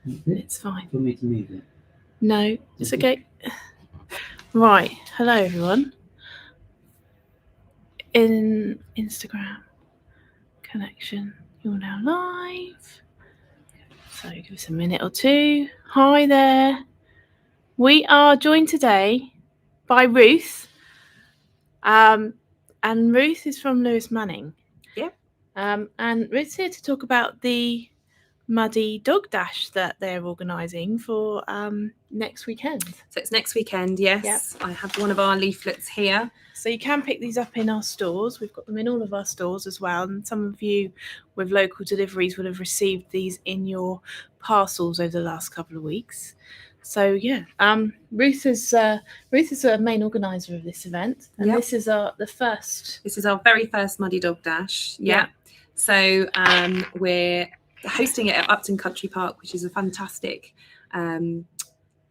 It's fine. For me to move it? No, it's okay. Right. Hello, everyone. In Instagram connection, you're now live. So give us a minute or two. Hi there. We are joined today by Ruth. And Ruth is from Lewis Manning. Yep. And Ruth's here to talk about the Muddy Dog Dash that they're organising for next weekend. So it's next weekend, yes. Yep. I have one of our leaflets here. So you can pick these up in our stores. We've got them in all of our stores as well. And some of you with local deliveries will have received these in your parcels over the last couple of weeks. So yeah, Ruth is a main organizer of this event, and Yep. this is the first. This is our very first Muddy Dog Dash. Yeah. So we're hosting it at Upton Country Park, which is a fantastic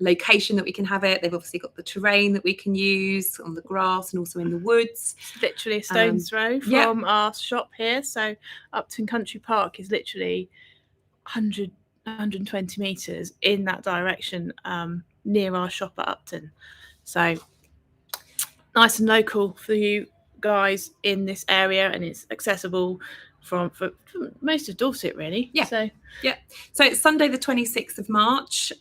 location that we can have it. They've obviously got the terrain that we can use on the grass and also in the woods. It's literally a stone's throw from our shop here. So Upton Country Park is literally 120 metres in that direction near our shop at Upton. So nice and local for you guys in this area, and it's accessible for most of Dorset, really. Yeah. So it's Sunday the 26th of March,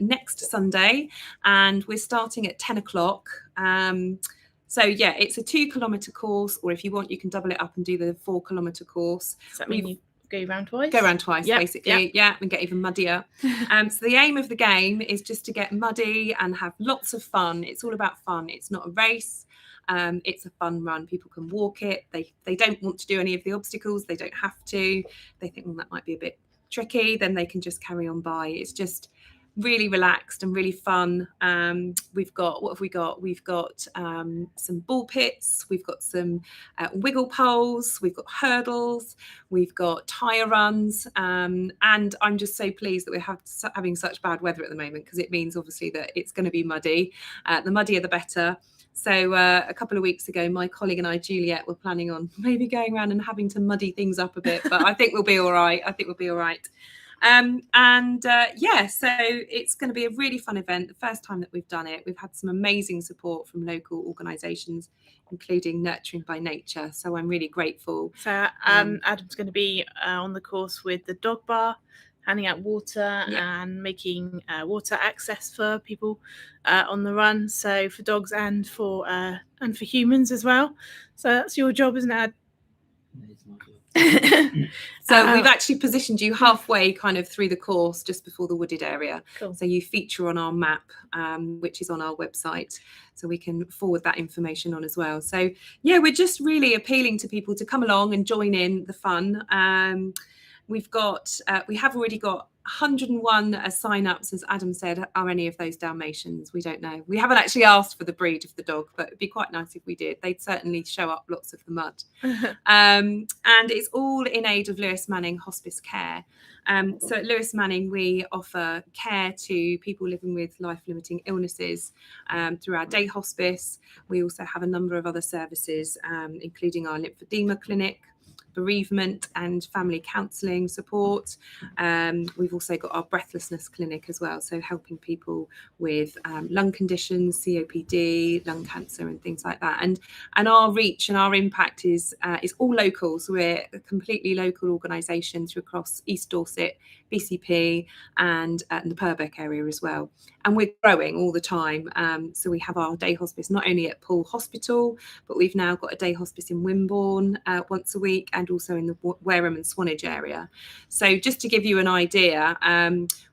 next Sunday, and we're starting at 10 o'clock. So yeah, it's a 2-kilometre course, or if you want, you can double it up and do the 4-kilometre course. Does that mean you go round twice? Go round twice, basically. Yeah, and get even muddier. So the aim of the game is just to get muddy and have lots of fun. It's all about fun. It's not a race. It's a fun run. People can walk it. They don't want to do any of the obstacles. They don't have to. They think, well, that might be a bit tricky. Then they can just carry on by. It's just really relaxed and really fun. We've got, what have we got? We've got some ball pits. We've got some wiggle poles. We've got hurdles. We've got tyre runs. And I'm just so pleased that we're having such bad weather at the moment, because it means obviously that it's going to be muddy. The muddier, the better. So a couple of weeks ago, my colleague and I, Juliet, were planning on maybe going around and having to muddy things up a bit, but I think we'll be all right. So it's going to be a really fun event. The first time that we've done it, we've had some amazing support from local organisations, including Nurturing by Nature. So I'm really grateful. So Adam's going to be on the course with the dog bar, handing out water and making water access for people on the run. So for dogs and for humans as well. So that's your job, isn't it, Ad? It's my job. So we've actually positioned you halfway kind of through the course, just before the wooded area. Cool. So you feature on our map, which is on our website, so we can forward that information on as well. So yeah, we're just really appealing to people to come along and join in the fun. We have already got 101 sign-ups, as Adam said. Are any of those Dalmatians? We don't know. We haven't actually asked for the breed of the dog, but it'd be quite nice if we did. They'd certainly show up lots of the mud. And it's all in aid of Lewis Manning Hospice care. So at Lewis Manning, we offer care to people living with life-limiting illnesses through our day hospice. We also have a number of other services, including our lymphedema clinic, bereavement and family counselling support. We've also got our breathlessness clinic as well, so helping people with lung conditions, COPD, lung cancer and things like that. And our reach and our impact is all local, so we're a completely local organisation through across East Dorset, BCP and the Purbeck area as well. And we're growing all the time. So we have our day hospice not only at Poole Hospital, but we've now got a day hospice in Wimborne once a week, and also in the Wareham and Swanage area. So just to give you an idea,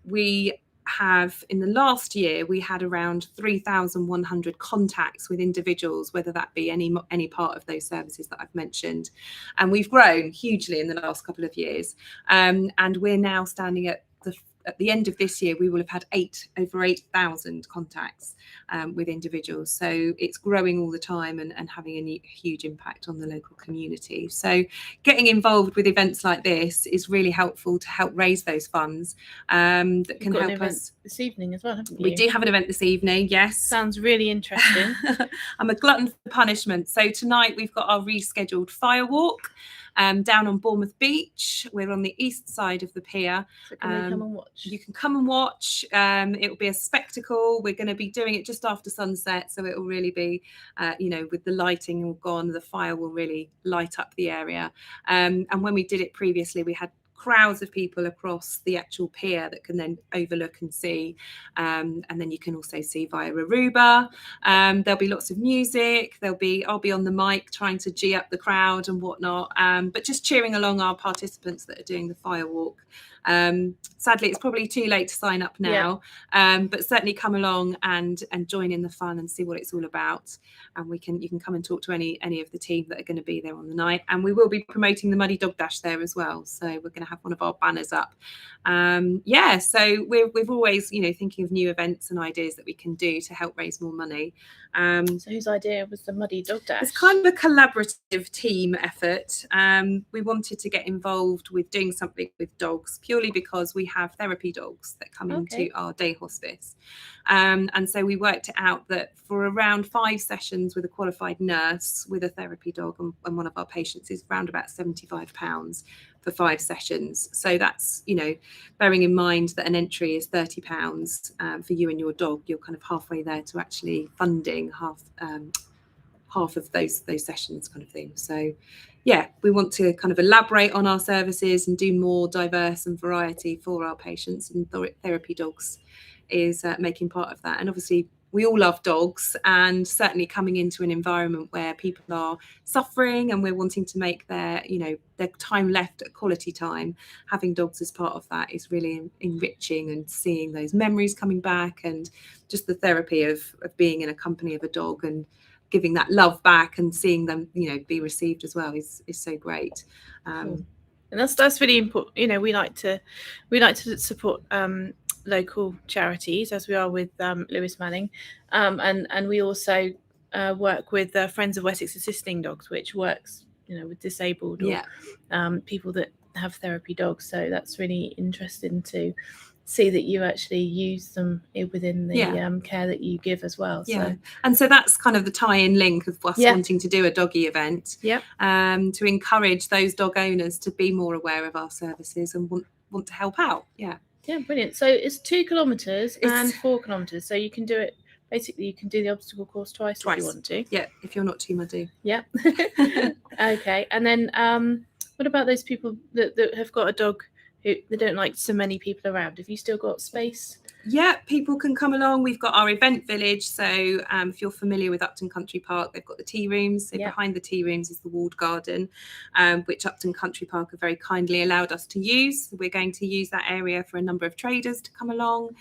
we have, in the last year, we had around 3,100 contacts with individuals, whether that be any part of those services that I've mentioned. And we've grown hugely in the last couple of years. And we're now standing at the end of this year, we will have had over 8,000 contacts with individuals. So it's growing all the time and having a huge impact on the local community. So getting involved with events like this is really helpful to help raise those funds that can help us. This evening as well, haven't you? We do have an event this evening, yes. Sounds really interesting. I'm a glutton for punishment. So tonight we've got our rescheduled fire walk. down on Bournemouth Beach. We're on the east side of the pier. So can they come and watch? You can come and watch. It will be a spectacle. We're going to be doing it just after sunset, so it will really be, with the lighting all gone, the fire will really light up the area. And when we did it previously, we had crowds of people across the actual pier that can then overlook and see, and then you can also see via Aruba. There'll be lots of music. I'll be on the mic trying to G up the crowd and whatnot, but just cheering along our participants that are doing the fire walk. Sadly, it's probably too late to sign up now, but certainly come along and join in the fun and see what it's all about. And you can come and talk to any of the team that are going to be there on the night. And we will be promoting the Muddy Dog Dash there as well. So we're going to have one of our banners up. So we've always, thinking of new events and ideas that we can do to help raise more money. So whose idea was the Muddy Dog Dash? It's kind of a collaborative team effort. We wanted to get involved with doing something with dogs purely because we have therapy dogs that come into our day hospice. And so we worked it out that for around 5 sessions with a qualified nurse with a therapy dog and one of our patients is around about £75 for 5 sessions. So that's, bearing in mind that an entry is £30 for you and your dog, you're kind of halfway there to actually funding half of those sessions kind of thing. So we want to kind of elaborate on our services and do more diverse and variety for our patients, and therapy dogs is making part of that. And obviously we all love dogs, and certainly coming into an environment where people are suffering and we're wanting to make their time left at quality time, having dogs as part of that is really enriching, and seeing those memories coming back and just the therapy of being in a company of a dog and giving that love back and seeing them be received as well is so great. And that's really important. We like to support local charities, as we are with Lewis Manning, and we also work with Friends of Wessex Assisting Dogs, which works with disabled or people that have therapy dogs. So that's really interesting to see that you actually use them within the care that you give as well. And so that's kind of the tie-in link of us wanting to do a doggy event, to encourage those dog owners to be more aware of our services and want to help out. Brilliant. So it's 2 kilometers and 4 kilometers, so you can do it. Basically, you can do the obstacle course twice if you want to. If you're not too muddy. Okay. And then what about those people that have got a dog who they don't like so many people around? Have you still got space? People can come along. We've got our event village. So if you're familiar with Upton Country Park, they've got the tea rooms. So behind the tea rooms is the walled garden, which Upton Country Park have very kindly allowed us to use. We're going to use that area for a number of traders to come along.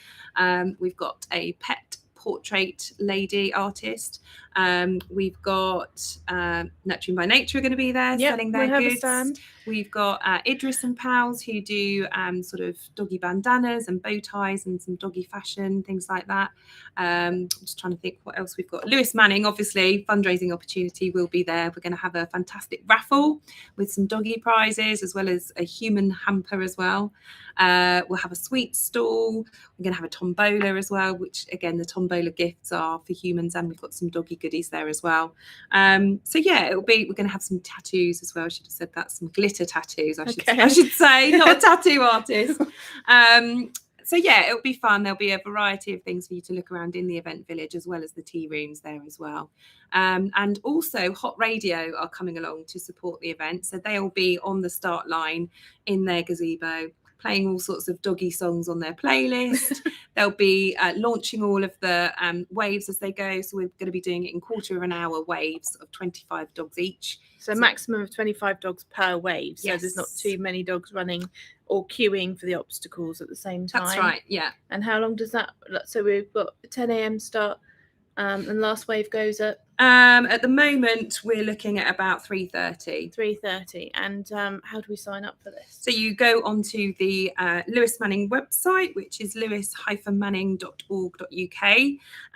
We've got a pet portrait lady artist. We've got Nurturing by Nature are going to be there selling their goods. We've got Idris and Pals who do sort of doggy bandanas and bow ties and some doggy fashion, things like that. I'm just trying to think what else we've got. Lewis Manning, obviously, fundraising opportunity will be there. We're going to have a fantastic raffle with some doggy prizes as well as a human hamper as well. We'll have a sweet stall. We're going to have a tombola as well, which again, the tombola gifts are for humans, and we've got some doggy goodies there as well. We're going to have some tattoos as well. I should have said that, some glitter tattoos, I should say, not a tattoo artist. It'll be fun. There'll be a variety of things for you to look around in the event village, as well as the tea rooms there as well. And also Hot Radio are coming along to support the event. So they'll be on the start line in their gazebo, playing all sorts of doggy songs on their playlist. They'll be launching all of the waves as they go. So we're going to be doing it in quarter of an hour waves of 25 dogs each. So maximum of 25 dogs per wave. So there's not too many dogs running or queuing for the obstacles at the same time. That's right, yeah. And how long does that? So we've got a 10 a.m. start, and last wave goes at? At the moment, we're looking at about 3:30. 3:30. And how do we sign up for this? So you go onto the Lewis Manning website, which is lewis-manning.org.uk,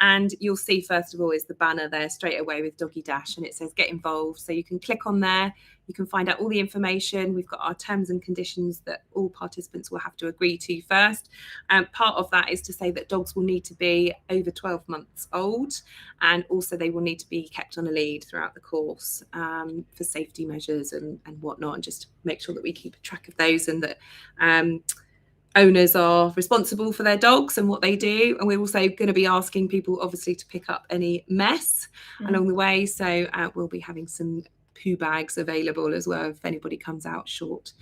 and you'll see, first of all, is the banner there straight away with Doggy Dash, and it says get involved. So you can click on there, You can find out all the information. We've got our terms and conditions that all participants will have to agree to first. Part of that is to say that dogs will need to be over 12 months old, and also they will need to be kept on a lead throughout the course for safety measures and whatnot, and just make sure that we keep track of those, and that owners are responsible for their dogs and what they do. And we're also going to be asking people obviously to pick up any mess along the way, so we'll be having some poo bags available as well if anybody comes out short,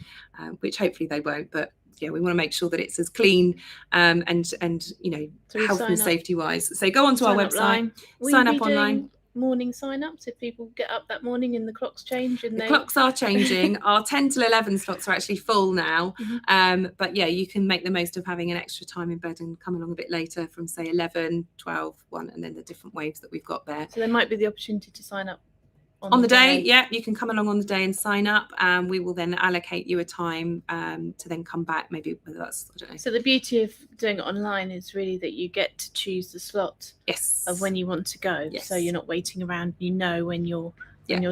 which hopefully they won't, but yeah, we want to make sure that it's as clean and you know, So health and safety wise. So go onto our website, sign up online. Morning sign-ups if people get up that morning and the clocks change and the clocks are changing. Our 10 till 11 slots are actually full now, but yeah, you can make the most of having an extra time in bed and come along a bit later from say 11, 12, 1, and then the different waves that we've got there. So there might be the opportunity to sign up on the day. Yeah, you can come along on the day and sign up, and we will then allocate you a time to then come back, maybe whether that's, I don't know. So the beauty of doing it online is really that you get to choose the slot of when you want to go. So you're not waiting around, you know when your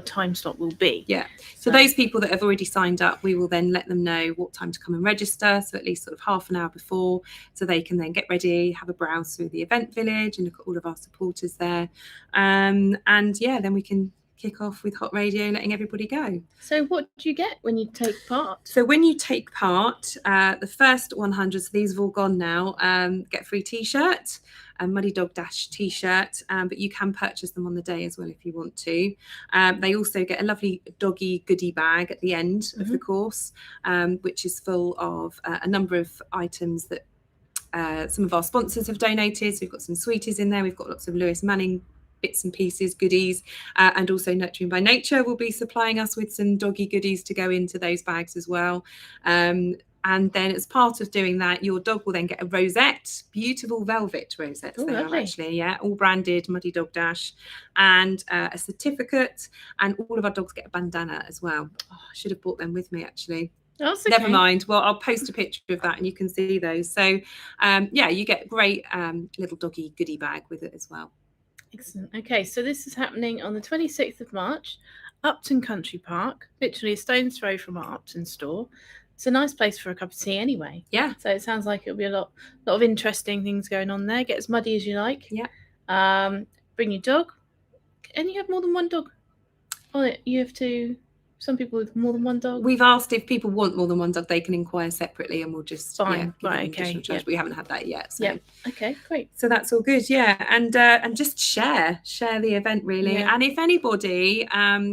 time slot will be. So those people that have already signed up, we will then let them know what time to come and register, so at least sort of half an hour before, so they can then get ready, have a browse through the event village and look at all of our supporters there, and yeah, then we can kick off with Hot Radio, letting everybody go. So what do you get when you take part? So when you take part, the first 100, so these have all gone now, get a free t-shirt, a Muddy Dog Dash t-shirt, but you can purchase them on the day as well if you want to. They also get a lovely doggy goodie bag at the end of the course, which is full of a number of items that some of our sponsors have donated. So we've got some sweeties in there, we've got lots of Lewis Manning bits and pieces, goodies, and also Nurturing by Nature will be supplying us with some doggy goodies to go into those bags as well. And then as part of doing that, your dog will then get a rosette, beautiful velvet rosettes they are actually, all branded Muddy Dog Dash, and a certificate, and all of our dogs get a bandana as well. Oh, I should have brought them with me actually. That's okay. Never mind. Well, I'll post a picture of that and you can see those. So yeah, you get a great little doggy goodie bag with it as well. Excellent. Okay, so this is happening on the 26th of March, Upton Country Park, literally a stone's throw from our Upton store. It's a nice place for a cup of tea anyway. Yeah. So it sounds like it'll be a lot of interesting things going on there. Get as muddy as you like. Yeah. Bring your dog. And you have more than one dog on it. You have to... Some people with more than one dog. We've asked if people want more than one dog, they can inquire separately, and we'll just fine. Yeah, right, okay. Charge. We haven't had that yet. So. Yeah. Okay, great. So that's all good. Yeah, and just share the event really. Yeah. And if anybody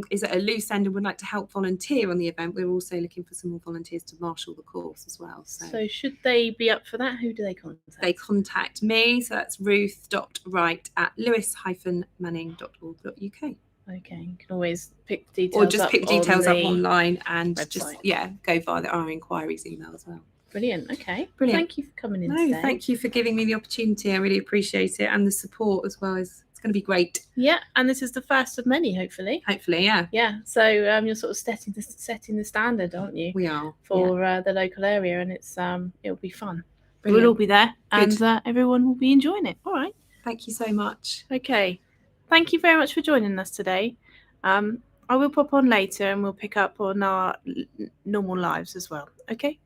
is at a loose end and would like to help volunteer on the event, we're also looking for some more volunteers to marshal the course as well. So should they be up for that? Who do they contact? They contact me. So that's ruth.wright@lewis-manning.org.uk. Okay, you can always pick details or just pick details up online and website. Just go via our inquiries email as well. Brilliant. Okay, brilliant. Thank you for coming in today. Thank you for giving me the opportunity. I really appreciate it, and the support as well. It's going to be great. Yeah, and this is the first of many, hopefully. Yeah. So you're sort of setting the standard, aren't you? We are for the local area, and it's it'll be fun. Brilliant. We'll all be there, and everyone will be enjoying it. All right. Thank you so much. Okay. Thank you very much for joining us today. I will pop on later and we'll pick up on our normal lives as well. Okay?